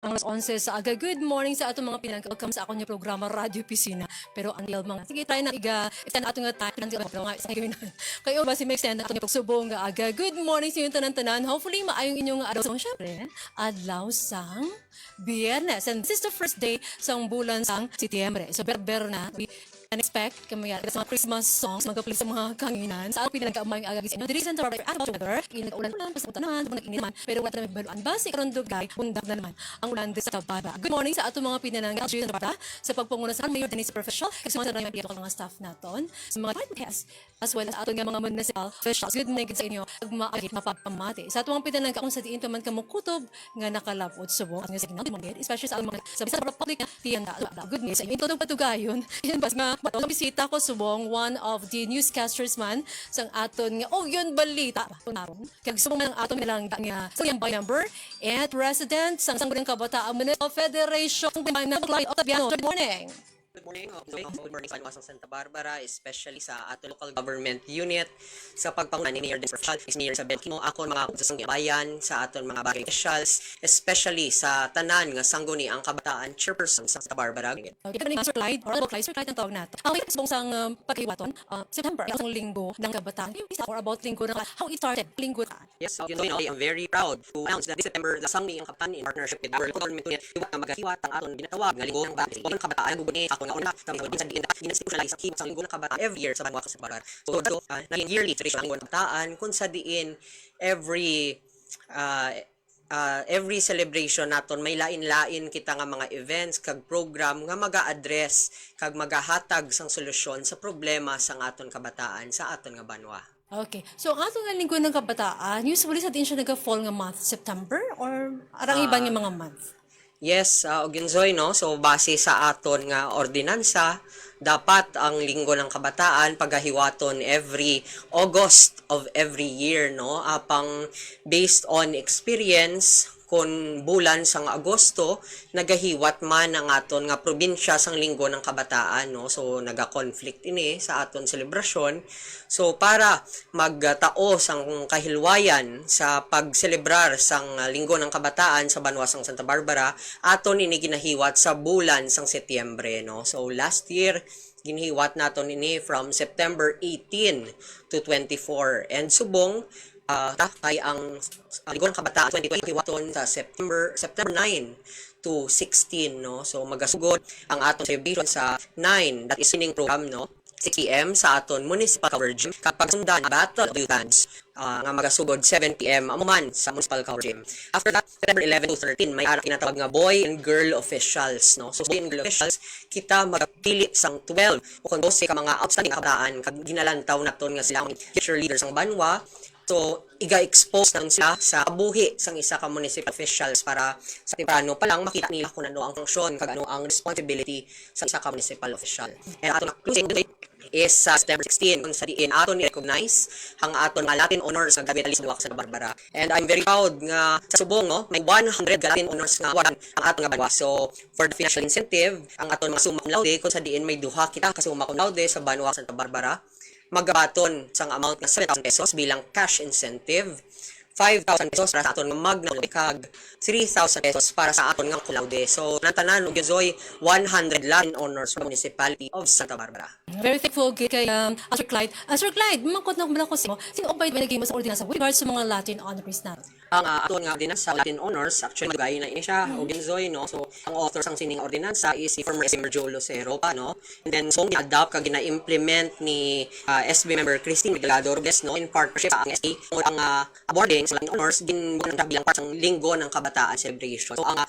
Ang alas 11 sa aga. Good morning sa atong mga pinag-welcome sa akong programa Radio Pisina. Pero until mga, sige try na extend atong nga time until mga sa gawin. Kayo ba si may extend atong pagsubong nga aga. Good morning sa inyong tanan-tanan. Hopefully maayong inyong araw. So syempre, adlaw sang Biyernes. And this is the first day sang bulan sang Setyembre. So berber na. Expect kami sa mga Christmas songs magka-play sa mga kanginan sa ating pinagkaamay ang agis. The reason to our weather inag-ulan pasputan naman naman pero wala na baluan base karon dugay bundak na naman ang ulan sa Tabara. Good morning sa atong mga pinanangga sa pagpanguna sa Mayor Denise Professional kasi mga sarang mga staff naton sa mga podcast as well as atong mga municipal officials. Good morning sa inyo maagit mapapamati sa atong pinanangga kung sa diin man kamo kutob nga nakalapot subong ang signal mo especially sa mga sa public tiyanda. Good news sa inyo todo patugayon yan bas nga batong bisita ko subong one of the newscasters man sang aton nga yun balita tunarong kag subong man ang aton nilang nga sayang by number and president sang Sangguniang Kabataan Municipal Federation ng Otaviano. Good morning. Good morning. Good morning sa Banwasang Santa Barbara, especially sa ato local government unit sa pagpanguna ni Mayor Denise Professional, Mayor Isabel Quino, ako mga sa bayan, sa aton mga bagay officials, especially sa tanan nga Sangguniang Kabataan Chairperson sa Santa Barbara. Okay, ito ni Sir Clyde, or Sir Clyde ang tawag nato. Ang subong sang paghiwaton, September, ang linggo ng kabataan. Or about linggo na how it started, linggo ka. Yes, so I am very proud to announce that this September, the Sangguniang Kabataan in partnership with our local government unit, iwat na magahiwat ang aton ginatawag nga linggo ng kabataan, guguni ako nga una sa diin ginasitusyonalize sa kibot sa linggo ng kabataan every year sa Banwasang Santa Barbara. So naging yearly tradition ang linggo ng kabataan kung sa diin every celebration naton may lain-lain kita nga mga events kag program nga maga-address kag magahatag sang solusyon sa problema sang aton kabataan sa aton nga banwa. Okay. So, ang atong nga linggo ng kabataan, usually sa din siya nag-fall nga month, September? Or arang ibang yung mga month? Yes, Oginzoy, no? So, base sa aton nga ordinansa, dapat ang linggo ng kabataan pagahiwaton every August of every year, no? Apang based on experience, kung bulan sang Agosto, nagahiwat man ang aton nga probinsya sang linggo ng kabataan, no? So, naga-conflict ini sa aton selebrasyon. So, para magtao sang kahilwayan sa pagselebrar sang linggo ng kabataan sa Banwasang Santa Barbara, aton ini ginahiwat sa bulan sang Setyembre, no? So, last year, ginahiwat naton ini from September 18 to 24. And subong, kay ang linggo ng kabataan 2020 hiwaton sa September 9 to 16, no? So magasugod ang aton celebration sa 9, that is sining program, no? 6 p.m. sa aton municipal coverage kapag sundan Battle of the Youths nga magasugod 7 p.m. amuman sa municipal coverage. After that, September 11 to 13 may ara kinatawag nga boy and girl officials, no? So boy and girl officials kita magapili sang 12 o kung 12 ka mga outstanding kabataan kag ginalantaw naton nga sila ang future leaders ng banwa. So, iga-expose natin sila sa kabuhi sang isa ka municipal officials para sa timprano pa lang makita nila kung ano ang funksyon, kag ano ang responsibility sa isa ka municipal official. And aton closing date is sa September 16 kung sa diin aton ni-recognize ang aton nga Latin honors nga gabi sa Banwasang Santa Barbara. And I'm very proud nga sa subong, no, may 100 Latin honors nga awardan ang aton nga banwa. So, for the financial incentive, ang aton mga summa cum laude kung sa diin may duha kita ka summa cum laude sa Banwasang Santa Barbara, magabaton sang amount nga 7,000 pesos bilang cash incentive, 5,000 pesos para sa aton nga magna kag 3,000 pesos para sa aton nga cum laude. So natanan og Yozoy 100 Latin honors from Municipality of Santa Barbara. Very thankful kay Sir Clyde. Sir Clyde, mangkot na ko sino ba naging mas ordinansa with regards sa mga Latin honors natin? Ang aton nga ordinansa sa Latin honors, actually magay na ini siya, Oginzoy, no? So ang author sang sining ordinansa is si former SB member Joe Lucero pa, no? And then so gi-adapt kag gina-implement ni SB member Christine Delgado Robles, no, in partnership sa ang SB ang awarding sa Latin honors ginbuhat bilang part sang linggo ng kabataan celebration. So ang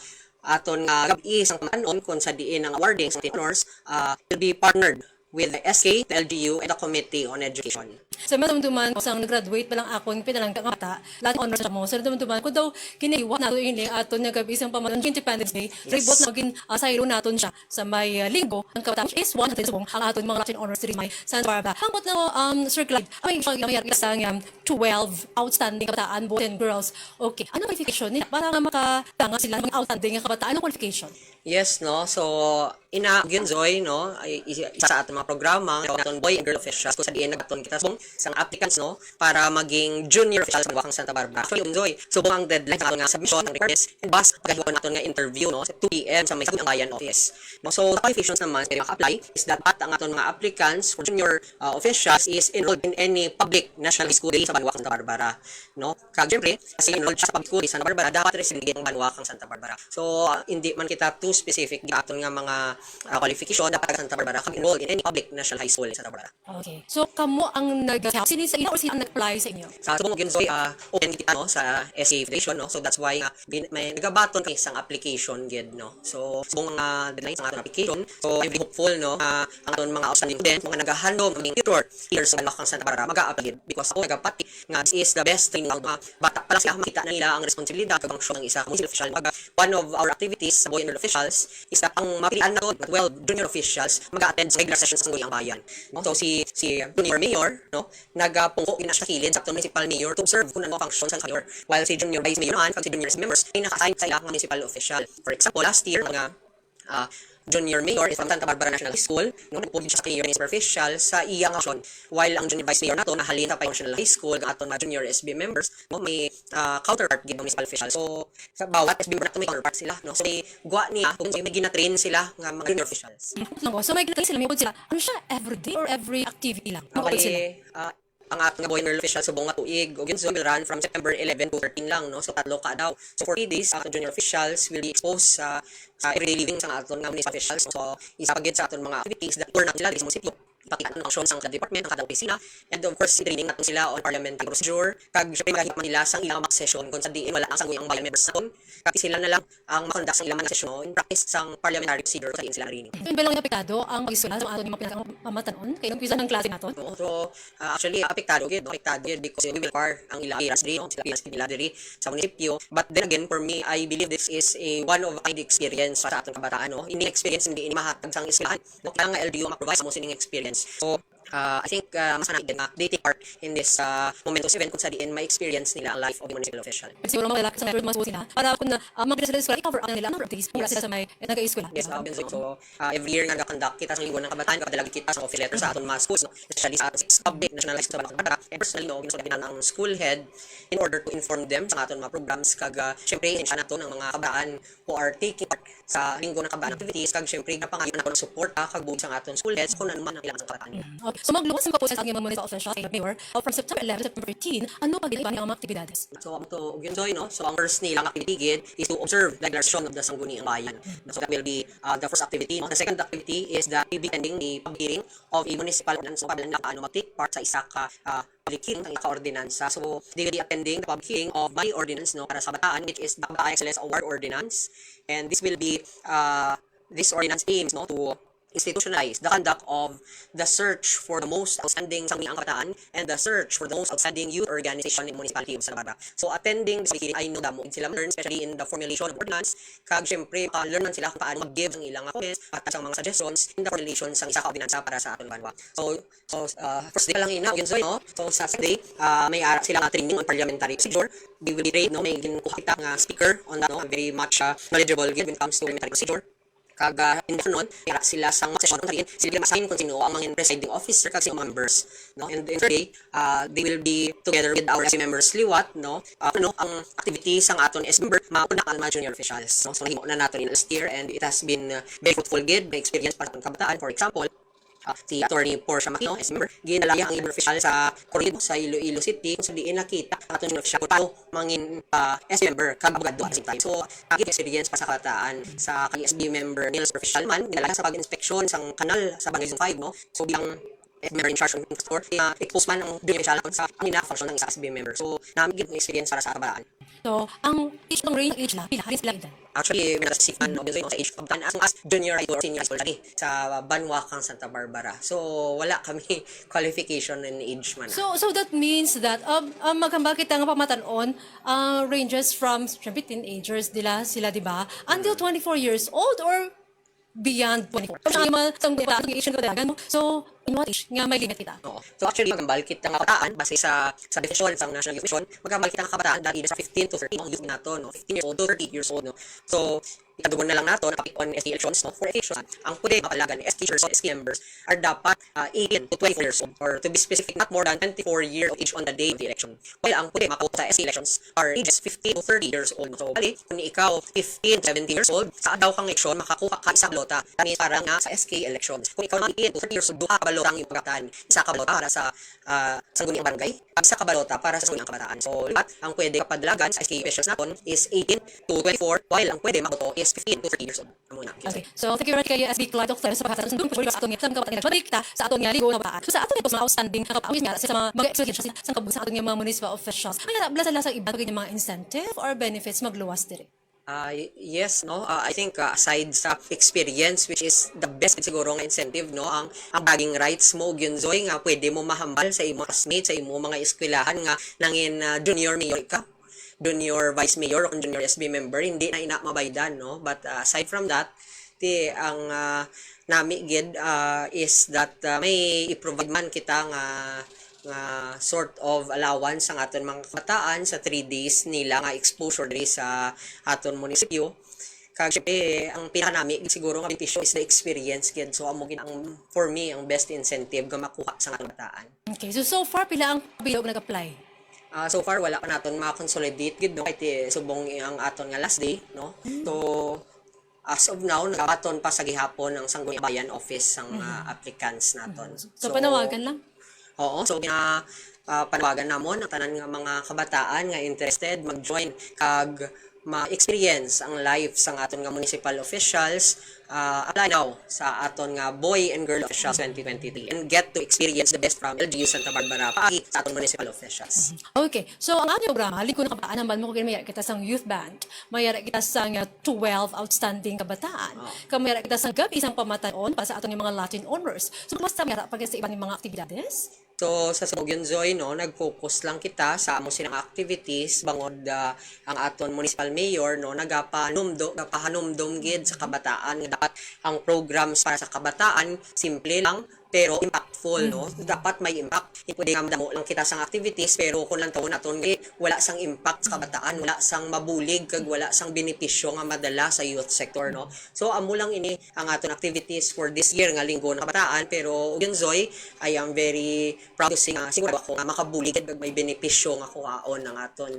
aton nga gabi sang pamanon kon sa diin ang awarding sa Latin honors will be partnered with the SK, the LGU, and the Committee on Education. Sa madumduman ko sang nag-graduate pa lang ako ng pinalang kangata, lahat honors mo. Sa madumduman ko daw kiniwa nato ini aton nagabi isang pamanon Independence Day. Ribot na magin saylo naton siya sa may linggo ang kabataan is 100 subong ang aton mga Latin honors rin may Santa Barbara. Hanggot na Sir Clyde, may mayar isang 12 outstanding kabataan boys and girls. Okay, ano qualification nila para nga makatanga sila ng outstanding kabataan? Ano qualification? Yes, no? So, Ginzoy, no? Isa sa ating mga programa, naton boy and girl officials, kung sa diin nagaton kita. So, sa applicants no para maging junior official sa Banwakang Santa Barbara. So enjoy. So ang deadline sa nga submission ng requirements and bus paggawa naton nga interview no sa 2 PM sa may Sagutan Bayan office. No, so the qualifications naman pwede maka-apply is that ang aton mga applicants for junior officials is enrolled in any public national high school sa Banwakang Santa Barbara. No? Kag syempre, kasi enrolled siya sa public school sa Santa Barbara, dapat residente ng Banwakang Santa Barbara. So hindi man kita too specific di aton nga mga qualification dapat Santa Barbara kag enrolled in any public national high school sa Santa Barbara. Okay. So, kamo ang sino sa inyo or sino ang nag-apply sa inyo? Sa subong ginsoy open kita no sa SCA Foundation no. So that's why may nagabaton kay sang application gid no. So subong deadline sa aton application. So I'm very hopeful no ang aton mga outstanding students mga nagahandom ng tutor here sa Banwakang Santa Barbara mag-a-apply because ako nagapati nga this is the best thing ng bata pa lang sila makita na nila ang responsibilidad kag ang ng isa municipal official. One of our activities sa Boy Enrolled Officials is that ang mapilian na 12 junior officials mag-attend sa regular sessions sa Sangguniang Bayan. No? So si junior mayor no nagapungko ina sa kilid sa municipal mayor to observe kung ano ang function sa mayor while si junior vice mayor naman kag si junior members ay naka-assign sa ilang municipal official. For example, last year mga junior mayor is from Santa Barbara National High School no nagpublish sa mayor municipal official sa iyang aksyon while ang junior vice mayor nato nahalin sa National High School ang aton mga junior SB members no may counterpart gid municipal official. So sa bawat SB member nato may counterpart sila no so gwa niya kung may gina-train sila nga mga junior officials. So may gina-train sila may sila ano siya everyday or every activity lang? Okay, ang ating Boy Enrolled Official subong nga tuig o ginso will run from September 11 to 13 lang no so 3 ka daw. So 40 days ang junior officials will be exposed sa everyday living sa aton nga municipal officials. So isa pagid sa aton mga activities that tour na sila sa munisipyo ipakita ng aksyon sa department ang kada opisina and of course training natin sila on parliamentary procedure kag syempre makahit man nila sang ilang mga session kung sa diin wala ang Sangguniang Bayan members naton kag sila na lang ang makondak sa ilang mga session in practice sang parliamentary procedure sa diin sila training. So ba lang apektado ang pag-eskwela sa aton mga pinaka-pamatanon kay nung pisa ng klase naton? So actually apektado gid because we will require ang ilang iras diri sila pinas nila diri sa munisipyo but then again for me I believe this is a one of a kind experience sa aton kabataan no ini experience hindi ini mahatag sang eskwelahan no kaya nga LGU ma-provide sa mo sining experience. So I think mas din nga they take part in this momentous event kung sa diin may experience nila ang life of the municipal official. Siguro mga lalaki sa network mas sila para kung mag-resident sila i-cover ang nila number of days kung sila sa may nag-eskwela. Yes, so every year nga nag-conduct kita sa linggo ng kabataan kapadalag kita sa office letter sa aton mga schools no especially sa public nationalized sa Banwakang Bata and personally no ginusulti na ang school head in order to inform them sa aton mga programs kag syempre insya nato ng mga kabataan who are taking part sa linggo ng kabataan activities kag syempre napangayon nato ng support kag buod sa aton school heads kung ano man ang ilang sa kabataan. Okay. So magluwas ng proposal sa aking mga municipal officials kay Mayor from September 11 to September 15 ano pag ang mga aktibidades? So ang to Ginsoy no so ang first nilang activity gid is to observe the declaration of the Sangguniang Bayan. So that will be the first activity no. The second activity is that we will be attending the public hearing of a municipal ordinance so pabilang na mag-take part sa isa ka public hearing ng ka-ordinansa. So they will be attending the public hearing of my ordinance no para sa bataan which is the Bataan Excellence Award Ordinance and this will be this ordinance aims no to institutionalize the conduct of the search for the most outstanding Sangguniang Kabataan and the search for the most outstanding youth organization in municipality of Santa Barbara. So attending this hearing I know damo sila learn especially in the formulation of ordinance kag syempre learn man sila kung paano mag-give ng ilang comments at ang mga suggestions in the formulation sang isa ka ordinansa para sa aton banwa. So first day lang ina Ginsoy no. So sa second day may ara sila nga training on parliamentary procedure. They will be trained no may ginukuha kita nga speaker on that no very much knowledgeable when it comes to parliamentary procedure. Kag in the afternoon, kaya sila sang session kung sila ma-assign kung sino ang mga presiding officer kag sino mga members no and in third day they will be together with our SB members liwat no ang activities sang aton SB member mauna ang mga junior officials no so nahimo na nato in last year and it has been very fruitful gid may experience para sa kabataan. For example si Attorney Portia Makino, SB member, ginalaya ang junior official sa Corrido sa Iloilo City kung saan diin nakita ang aton junior official paano mangin SB member kag abogado at the same time. So experience pa sa kabataan sa kani SB member Nils Professional man ginalaya sa pag-inspeksyon sang kanal sa Barangay 5 no. So bilang member in charge of the store expose man ang junior official sa kanina function ng isa SB member. So namin gid experience para sa kabataan. So ang age la pila halos pila edad? Actually, may nasisipan no, sa age of as junior high school or senior high school study sa Banwakang Santa Barbara. So, wala kami qualification in age man. So that means that maghambal kita nga pamatanon ranges from syempre teenagers sila di ba until 24 years old or beyond 24. So In what age nga may limit kita? Oo. So actually, magambal kita nga kabataan base sa definition sa National Youth Mission, magambal kita nga kabataan dahil sa 15 to 30 ang youth nato, no? 15 years old to 30 years old, no? So ikadugon na lang nato na topic on SK elections, no? For elections, ang pwede mapalagan ni SK teachers o SK members are dapat 18 to 24 years old, or to be specific, not more than 24 years of age on the day of the election. While ang pwede makaut sa SK elections are ages 15 to 30 years old. So bali, kung ikaw 15, 17 years old, sa daw kang election, makakuha ka isang balota. Kani para nga sa SK elections. Kung ikaw naman 18 to 30 years old, duha ka balota ang iyong pagkataan. Isa ka balota para sa sangguniang barangay, isa ka balota para sa sangguniang kabataan. So lahat ang pwede kapadlagan sa SK elections naton is 18 to 24, while ang pwede maboto is 15 to 30 years old. Muna. Okay. So, thank you very much kay SB Clark Doctor sa pagkakaroon ng pagkakaroon sa aton nga kabataan. Balik ta sa aton nga ligo na bataan. So, sa aton nga mga outstanding na kabataan nga sa mga experience sa kabusa aton nga mga municipal officials. Ay bala sa iba kay mga incentive or benefits magluwas diri. Yes, no. I think aside sa experience, which is the best siguro nga incentive, no, ang bragging rights mo gyunzoy nga pwede mo mahambal sa imo classmates, sa imo mga eskwelahan nga nangin junior mayor ka, junior vice mayor o junior SB member, hindi na ina mabaydan, no. But aside from that, ang nami gid is that may i-provide man kita nga sort of allowance ang aton mga kabataan sa 3 days nila nga exposure diri sa aton munisipyo. Kag syempre, ang pinakanami siguro nga benepisyo is the experience gid. So amo gid ang for me ang best incentive nga makuha sa aton kabataan. Okay. So far pila ang bilog nag-apply? So far wala pa naton ma-consolidate gid, no, kay subong ang aton nga last day, no. So as of now nagaton pa sa gihapon ang Sangguniang Bayan office ang applicants naton. So panawagan lang. Oo, so panawagan namon ang tanan nga mga kabataan nga interested mag-join kag ma-experience ang life sa aton nga municipal officials. Apply now sa aton nga boy and girl officials 2023 and get to experience the best from LGU Santa Barbara paagi sa aton municipal officials. Okay. So, ang ating programa, lingkod ng kabataan, naman mo kung mayara kita sa youth band, mayara kita sa 12 outstanding kabataan, mayara kita sa gabi isang pamataon para sa aton yung mga Latin honors. So, mas sa mayara pag sa ibang mga aktibidades? So sa Sugyan Zoy, no, nag-focus lang kita sa amo silang activities bangod ang aton municipal mayor, no, nagapahanumdum gid sa kabataan nga dapat ang programs para sa kabataan simple lang pero impactful, no. Dapat may impact. Pwede nga madamo lang kita sang activities pero kung lang taon naton wala sang impact sa kabataan, wala sang mabulig kag wala sang benepisyo nga madala sa youth sector, no. So amo lang ini ang aton activities for this year nga linggo ng kabataan, pero yun Zoy, I am very proud to say nga siguro ako nga makabulig kag may benepisyo nga kuhaon ng aton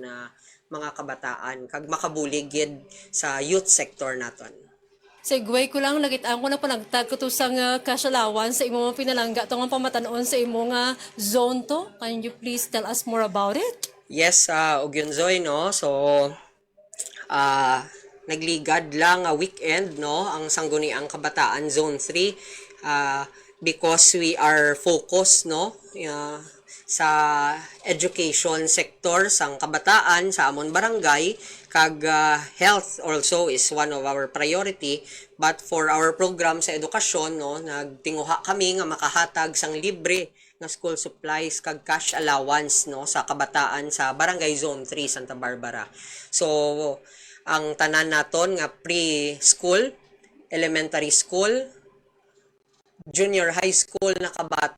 mga kabataan kag makabulig gid sa youth sector naton. Segway ko lang, nakitaan ko na panagtag ko to sa cash allowance sa imo mga pinalangga itong pamatanon sa imo nga zone to. Can you please tell us more about it? Yes, Ugyonzoy, no. So nagligad lang weekend, no, ang Sangguniang Kabataan Zone 3 because we are focused, no, sa education sector sang kabataan sa amon barangay kag health also is one of our priority, but for our program sa edukasyon, no, nagtinguha kami nga makahatag sang libre nga school supplies kag cash allowance, no, sa kabataan sa Barangay Zone 3 Santa Barbara. So ang tanan naton nga pre-school, elementary school, junior high school na kabataan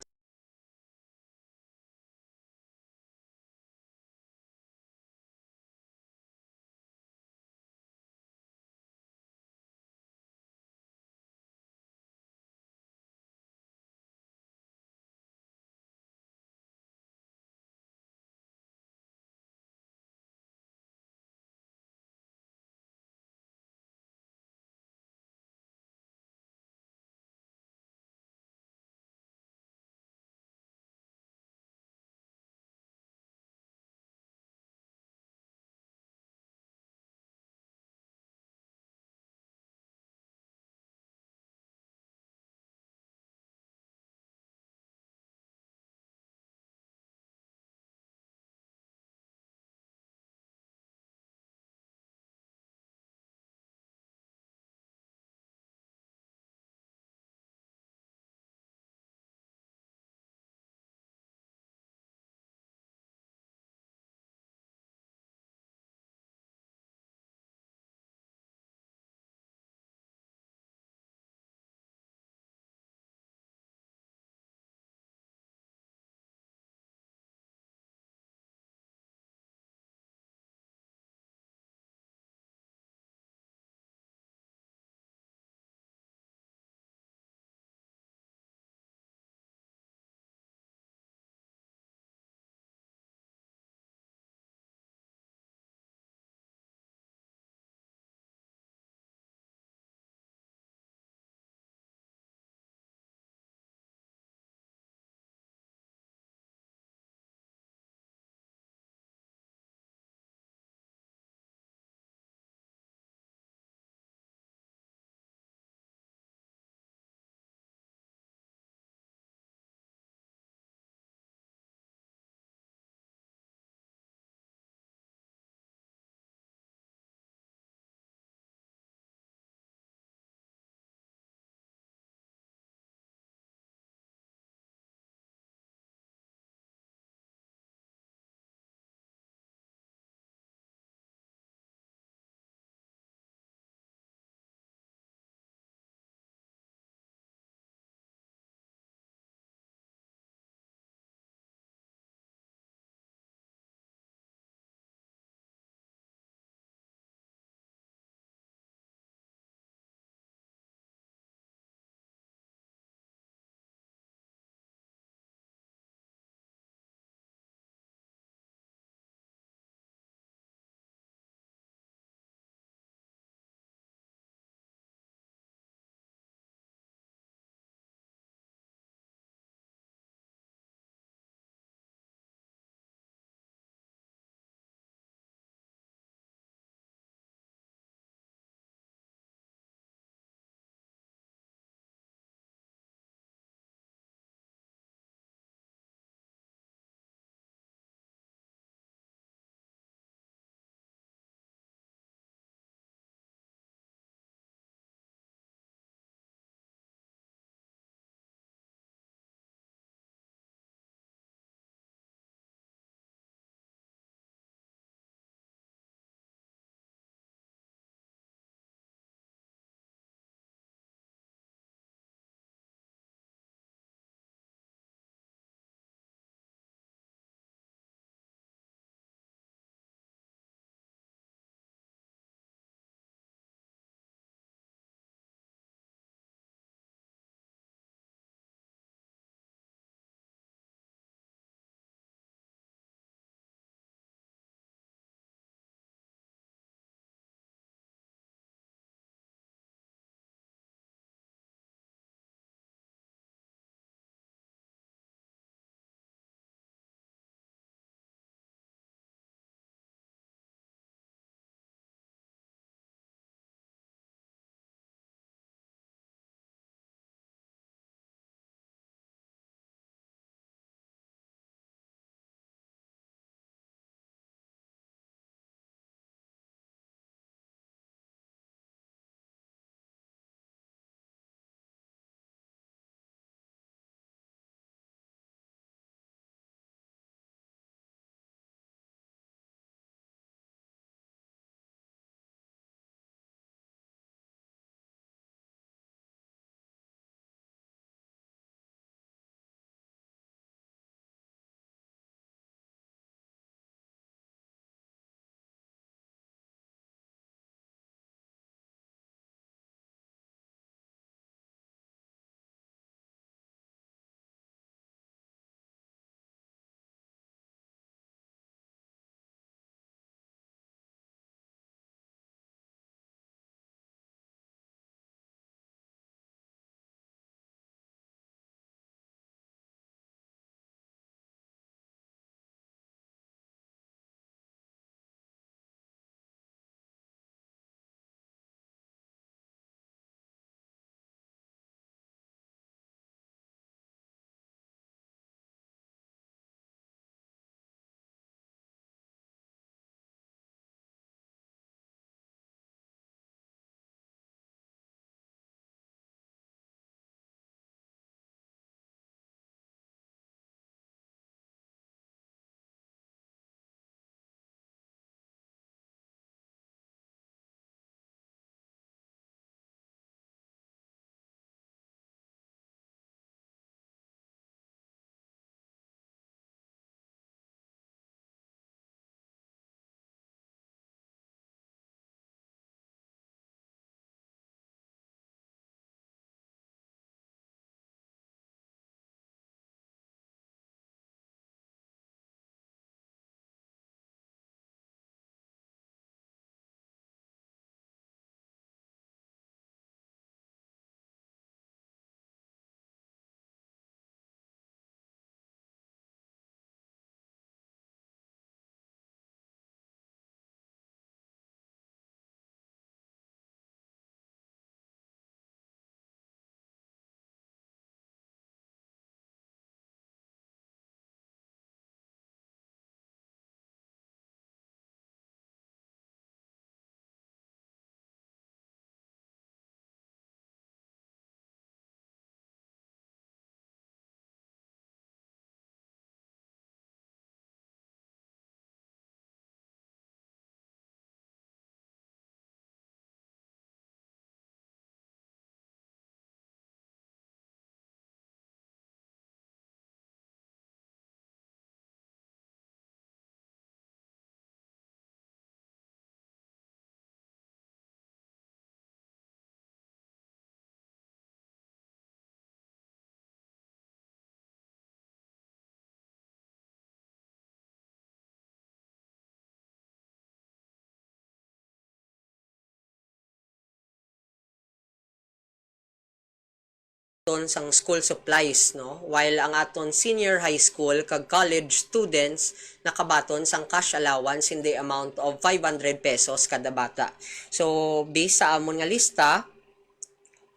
sang school supplies, no, while ang aton senior high school kag college students nakabaton sang cash allowance in the amount of 500 pesos kada bata. So based sa amon nga lista,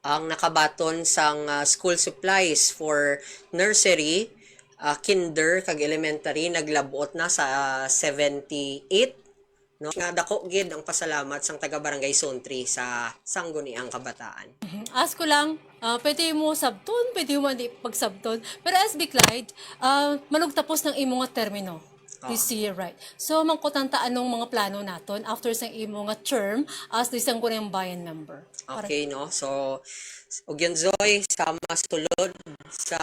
ang nakabaton sang school supplies for nursery, kinder kag elementary naglabot na sa 78, no, nga dako gid ang pasalamat sang taga Barangay Zone 3 sa sangguniang kabataan. Ask ko lang, pwede mo sabton, pwede mo hindi pagsabton. Pero SB Clyde, manug tapos ng imo nga termino this year, right? So, mangkutanta anong mga plano naton after sa imo nga term as the isang kunang bayan member. Okay, no? So, ug yun, Zoy, sa masulod sa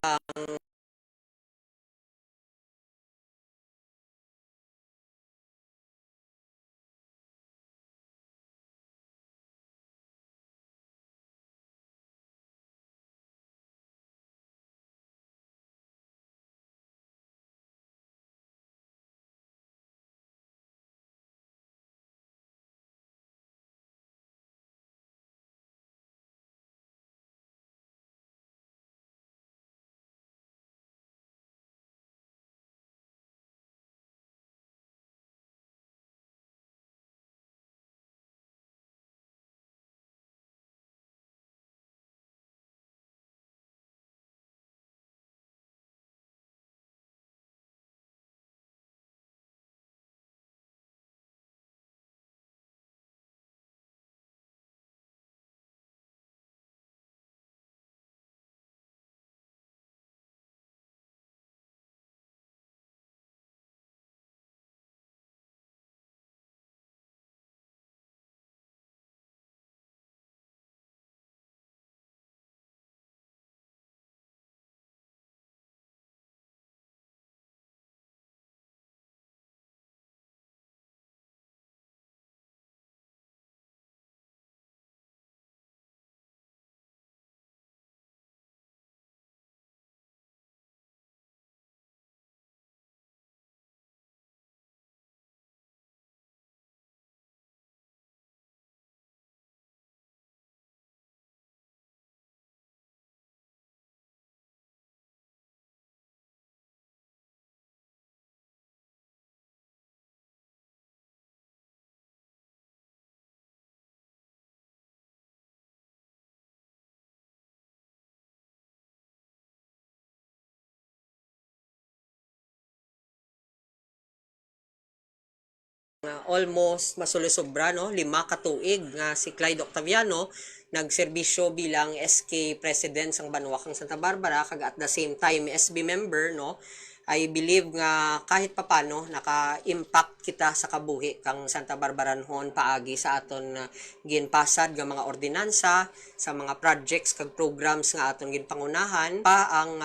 almost masulisobra, no, 5 ka tuig nga si Clyde Octaviano nagserbisyo bilang SK President sang Banwakang Santa Barbara kag at the same time SB member, no. I believe nga kahit papano naka-impact kita sa kabuhi kang Santa Barbaranhon paagi sa aton ginpasad nga mga ordinansa, sa mga projects kag programs nga aton ginpangunahan pa ang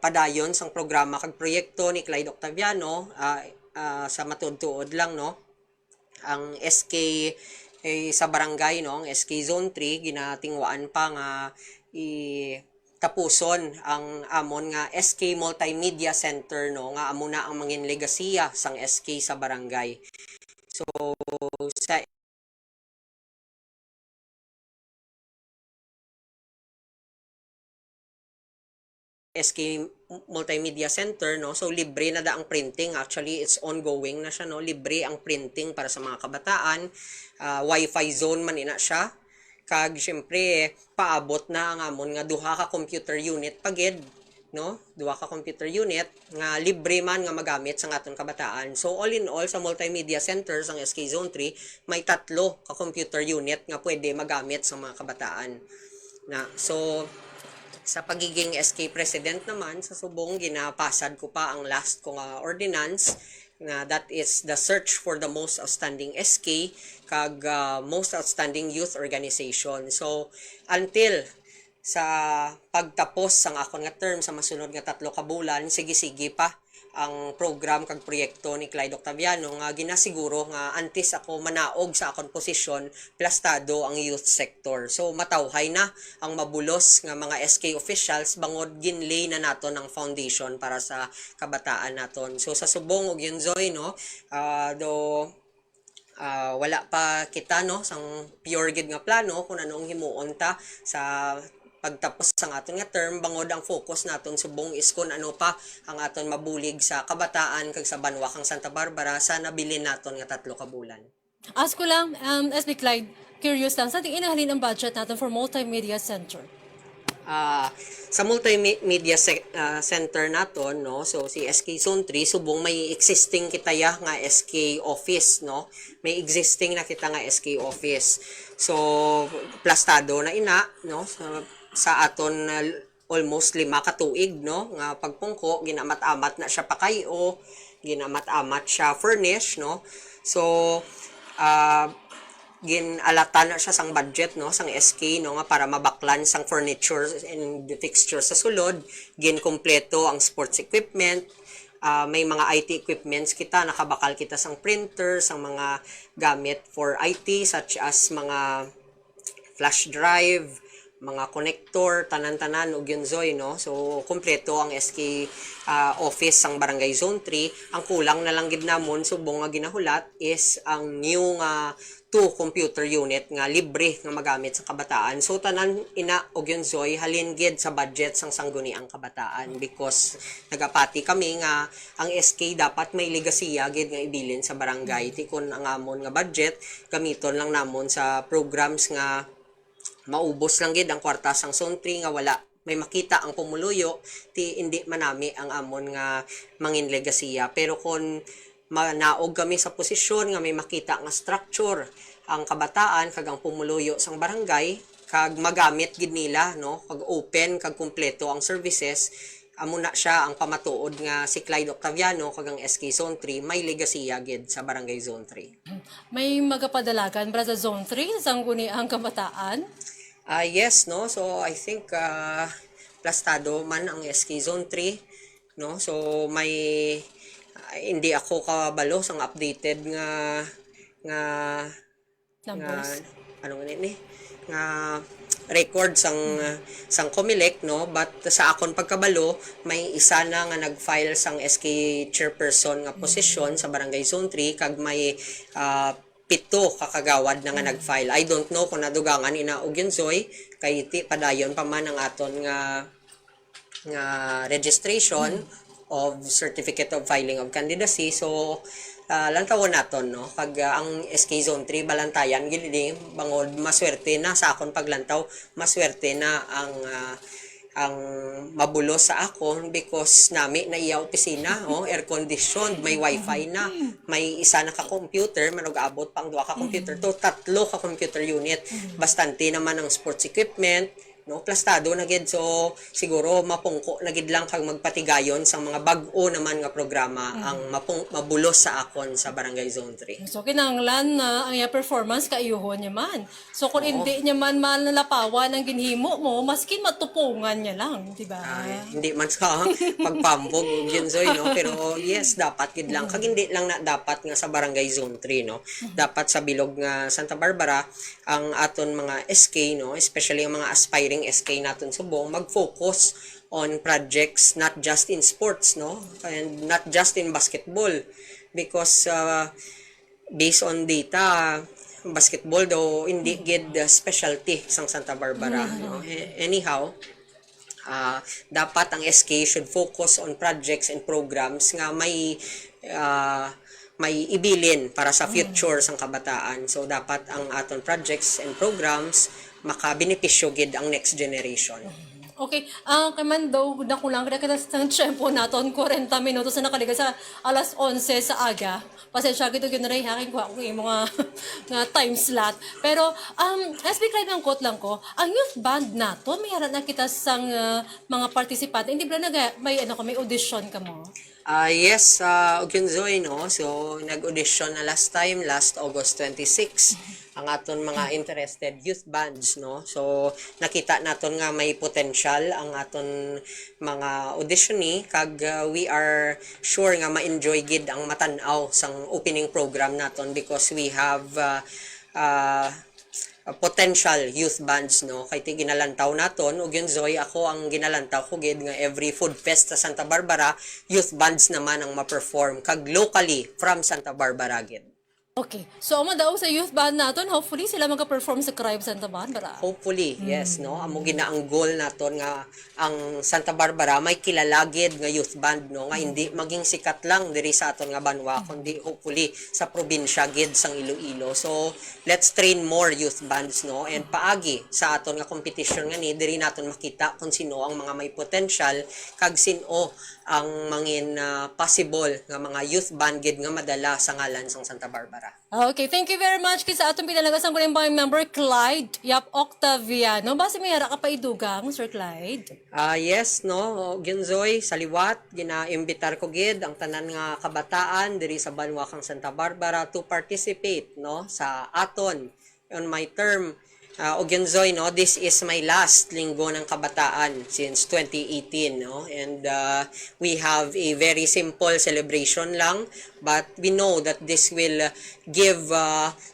padayon sang programa kag proyekto ni Clyde Octaviano. Sa matudtuod lang, no, ang SK sa barangay, no, ang SK Zone 3 ginatingwaan pa nga tapuson ang amon nga SK Multimedia Center, no, nga amo na ang mangin legasiya sang SK sa barangay. So sa SK Multimedia Center, no, so libre na da ang printing. Actually it's ongoing na siya, no, libre ang printing para sa mga kabataan. Wi-Fi zone man ina siya, kag syempre paabot na ang amon nga duha ka computer unit pagid, no, duha ka computer unit nga libre man nga magamit sa aton kabataan. So all in all sa multimedia center sang SK Zone 3 may 3 ka computer unit nga pwede magamit sa mga kabataan na. So sa pagiging SK President naman, sa subong ginapasad ko pa ang last kong ordinance na that is the search for the most outstanding SK kag most outstanding youth organization. So until sa pagtapos sang akon nga term sa masunod nga 3 ka bulan, sige-sige pa ang program kag proyekto ni Clyde Octaviano nga ginasiguro nga antes ako manaog sa akon posisyon plastado ang youth sector. So matawhay na ang mabulos nga mga SK officials bangod ginlay na naton ang foundation para sa kabataan naton. So sa subong og yun, Zoy, no, wala pa kita, no, sang pure gid nga plano kung anong himuon ta sa pagtapos sang aton nga term bangod ang focus naton subong is kung ano pa ang aton mabulig sa kabataan kag sa banwa kang Santa Barbara sa nabilin naton nga 3 ka bulan. Ask ko lang, SB Clyde, curious lang, saan tingin halin ang budget natin for multimedia center? Sa multimedia center naton no, so si SK Zone 3 subong may existing kitaya nga SK office no, may existing na kita nga SK office, so plastado na ina no sa aton almost 5 ka tuig no nga pagpungko, ginamat-amat na siya pakayo, ginamat-amat siya furnish no, so ginalata na siya sang budget no sang SK no nga para mabaklan sang furniture and the fixture sa sulod, gin kompleto ang sports equipment, may mga IT equipments kita, nakabakal kita sang printer, sang mga gamit for IT such as mga flash drive, mga connector, tanan-tanan og yun Zoy no. So kompleto ang SK office sang Barangay Zone 3. Ang kulang na lang gid namon subong nga ginahulat is ang new nga 2 computer unit nga libre nga magamit sa kabataan. So tanan ina og yun Zoy halin gid sa budget sang sangguniang kabataan because nagapati kami nga ang SK dapat may legasiya gid nga ibilin sa barangay. Tikon ang amon nga budget gamiton lang namon sa programs nga maubos lang gid ang kwarta sang Zone 3 nga wala may makita ang pumuluyo ti hindi manami ang amon nga mangin legasiya. Pero kung manaog kami sa posisyon nga may makita nga structure ang kabataan kag ang pumuluyo sang barangay kag magamit gid nila no kag open kag kumpleto ang services, amo na siya ang pamatuod nga si Clyde Octaviano kag ang SK Zone 3 may legasiya gid sa Barangay Zone 3. May magapadalagan para sa Zone 3 sa sangguniang kabataan? Yes, no? So, I think plastado man ang SK Zone 3, no? So, may hindi ako kabalo sang updated nga Numbers. ano ni nga record sang Comelec no, but sa akon pagkabalo may isa na nga nag-file sang SK chairperson nga posisyon sa Barangay Zone 3 kag may 7 kakagawad na nga nag-file. I don't know kung nadugangan ina og yun Zoy kay ti padayon pa man ang aton nga registration of certificate of filing of candidacy. So lantawon naton no pag ang SK Zone 3 balantayan gid bangod maswerte na sa akon paglantaw, maswerte na ang mabulos sa akon because nami na iya opisina air conditioned, may wifi na, may isa na ka computer, manog abot pang 2 ka computer to 3 ka computer unit, bastante naman ang sports equipment no, plastado na gid. So siguro mapungko na gid lang kag magpatigayon sa mga bag-o naman nga programa ang mabulos sa akon sa Barangay Zone 3. So kinahanglan na ang iya performance kaayuhon niya man. So kung hindi niya man malalapawan ang ginhimo mo, maski matupungan niya lang, di ba? Hindi man sa pagpambog yun Zoy no, pero yes dapat gid lang kag hindi lang na dapat nga sa Barangay Zone 3 no, dapat sa bilog nga Santa Barbara ang aton mga SK no, especially ang mga aspiring SK naton subong mag-focus on projects not just in sports no, and not just in basketball because based on data basketball daw hindi gid specialty sang Santa Barbara no. Anyhow dapat ang SK should focus on projects and programs nga may ibilin para sa future sang kabataan. So dapat ang aton projects and programs makabenepisyo gid ang next generation. Okay, kay man daw na kulang kada sa tempo naton 40 minutos na nakaliga sa alas 11 sa aga. Pasensya gid gyud na ray haking ko mga nga time slot. Pero SB Clyde ang quote lang ko, ang youth band naton may na kita sang mga participant. Hindi ba may may audition ka mo? Yes, Zoe, no? So, nag-audition na last August 26, ang aton mga interested youth bands, no? So, nakita naton nga may potential ang aton mga auditionee, kag we are sure nga ma-enjoy gid ang matanaw sang opening program naton because we have potential youth bands no kay ti ginalantaw naton ug yun Zoy ako ang ginalantaw ko gid nga every food fest sa Santa Barbara youth bands naman ang ma-perform kag locally from Santa Barbara gid. Okay. So, amo daw sa youth band naton, hopefully sila magka-perform sa Cry of Santa Barbara. Hopefully, yes, no? Amo gina ang goal naton nga ang Santa Barbara may kilalagid nga youth band, no? Nga hindi maging sikat lang diri sa aton nga banwa, kundi hopefully sa probinsya gid sang Iloilo. So, let's train more youth bands, no? And paagi sa aton nga competition nga ni diri naton makita kung sino ang mga may potential kag sino ang mangin possible nga mga youth band gid nga madala sa ngalan sang Santa Barbara. Okay, thank you very much kay sa atong pinalagasang kulimbang member Clyde Yap Octaviano. Base may hara ka pa idugang, Sir Clyde? Yes, no, Ginzoy, sa liwat, gina-imbitar ko gid ang tanan nga kabataan diri sa banwa kang Santa Barbara to participate, no, sa aton on my term. Ginzoy, no, this is my last linggo ng kabataan since 2018, no, and we have a very simple celebration lang, but we know that this will give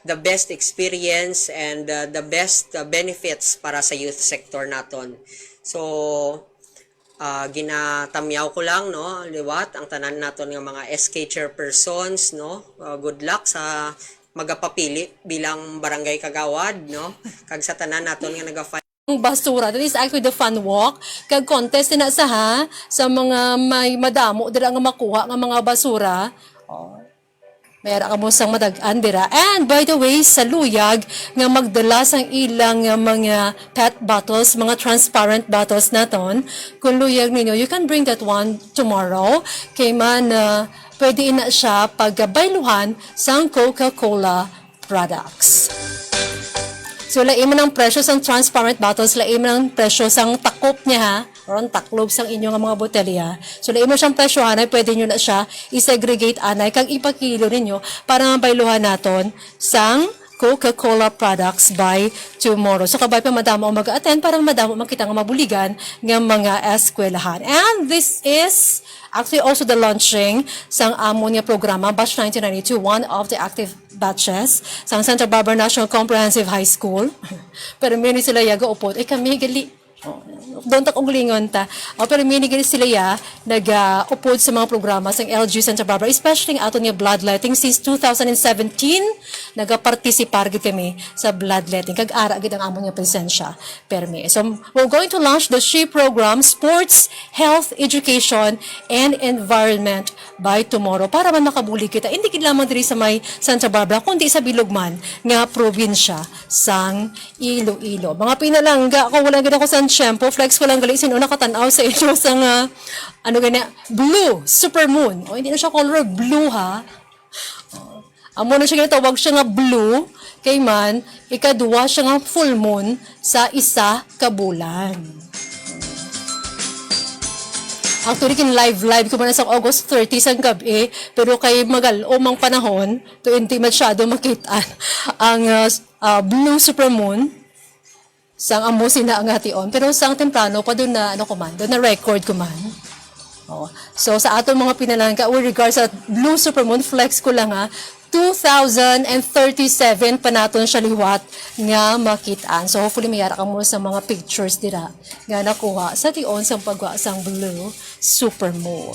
the best experience and the best benefits para sa youth sector naton. So, ginatamyaw ko lang, no, liwat ang tanan naton nga mga SK chairpersons, no. Good luck sa magapapili bilang barangay kagawad, no. Kag sa tanan naton nga Ang basura, that is actually the fun walk. Kag contest na sa mga may madamo dira nga makuha nga mga basura. Mayara ka mo sang madagan dira. And by the way, sa luyag nga magdala sang ilang mga pet bottles, mga transparent bottles naton. Kung luyag ninyo, you can bring that one tomorrow. Kay man pwede na siya pagbayluhan sang Coca-Cola products. So, laim ng presyo sang transparent bottles, laim ng presyo sang takop niya ha, or ang taklob sang inyong mga botelya. So, laim mo siyang presyo hanay, pwede nyo na siya isegregate anay, kag ipakilo ninyo para mabayluhan naton sang Coca-Cola products by tomorrow. So, kabay pa madamo mag-attend, parang madamo makita nga mabuligan ng mga eskwelahan. And this is actually also the launching sang ammonia programa, batch 1992, one of the active batches sang Santa Barbara National Comprehensive High School. Pero mini sila yaga upot. Kami gali. Doon ta kong lingon ta. Pero mini gali sila ya nag-upod sa mga programa sang LG Santa Barbara, especially ato niya bloodletting since 2017 nagapartisipar gid kami sa bloodletting kag ara gid ang among presensya permi. So we're going to launch the SHE program, Sports, Health, Education, and Environment by tomorrow para man makabuli kita hindi gid lamang diri sa may Santa Barbara kundi sa bilog man nga probinsya sang Iloilo. Mga pinalangga ko wala gid ako sa shampoo flex ko lang gali sino nakatan-aw sa inyo sang ano gani blue super moon. O hindi na siya color blue ha. Amo na siya ginatawag siya nga blue kay man ikaduwa siya nga full moon sa isa ka bulan. Actually, live ko man sa August 30 sa gabi, pero kay magal-omang panahon, to hindi masyado makita ang blue super moon, sang amo sina ang ation. Pero sang temprano, pa doon na, doon na record ko man. Oh. So, sa atong mga pinalangga, with regards sa blue super moon, flex ko lang 2037 pa naton siya liwat nga makitaan. So hopefully mayara ka mo sa mga pictures dira nga nakuha sa tion sang pagwa sang blue super moon.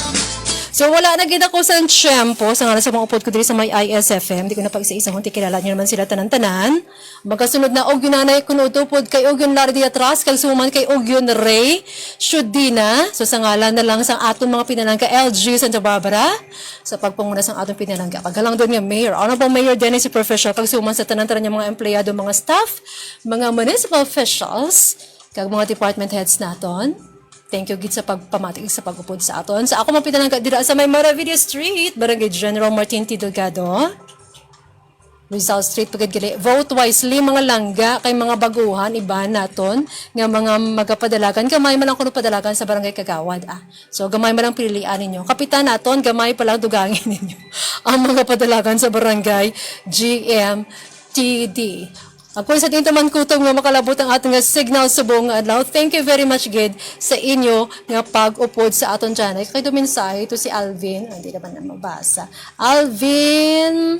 So wala na gid ako sa shampoo sa sa mga upod ko diri sa may ISFM. Di ko na pag-isa-isa hunti kilala niyo naman sila tanan-tanan. Magkasunod na og yunanay kuno upod kay og yun Lardy Atras kag suman kay og yun Ray Shudina. So sa ngalan na lang sang aton mga pinalangga LG Santa Barbara sa pagpanguna sang aton pinalangga. Paghalang doon nga Mayor, Honorable Mayor Dennis Professor kag suman sa tanan-tanan mga empleyado, mga staff, mga municipal officials kag mga department heads naton. Thank you gid sa pagpamatig sa pagupod sa aton. Sa ako mapinalangga dira sa may Maravilla Street, Barangay General Martin T. Delgado. Rizal Street pagid gali. Vote wisely mga langga kay mga baguhan iba naton nga mga magapadalagan gamay man lang kuno padalagan sa Barangay Kagawad. So gamay man lang pilian ninyo. Kapitan naton gamay pa lang dugangin ninyo ang mga padalagan sa Barangay GMTD. Ako sa tinto man kutong nga makalabot ang ating signal subong adlaw. Thank you very much gid sa inyo nga pag-upod sa aton channel. Kay dumensahe to si Alvin, hindi naman na mabasa. Alvin,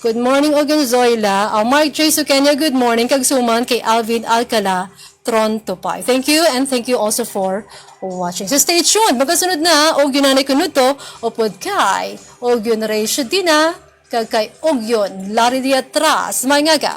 good morning Ogen Zoila. Mark J. Sukenya, good morning. Kag suman kay Alvin Alcala, Tronto Pai. Thank you and thank you also for watching. So stay tuned. Magkasunod na og yunanay kuno to upod kay og yun Ray Shudina kag kay Ogyon Lari di atras may nga ka.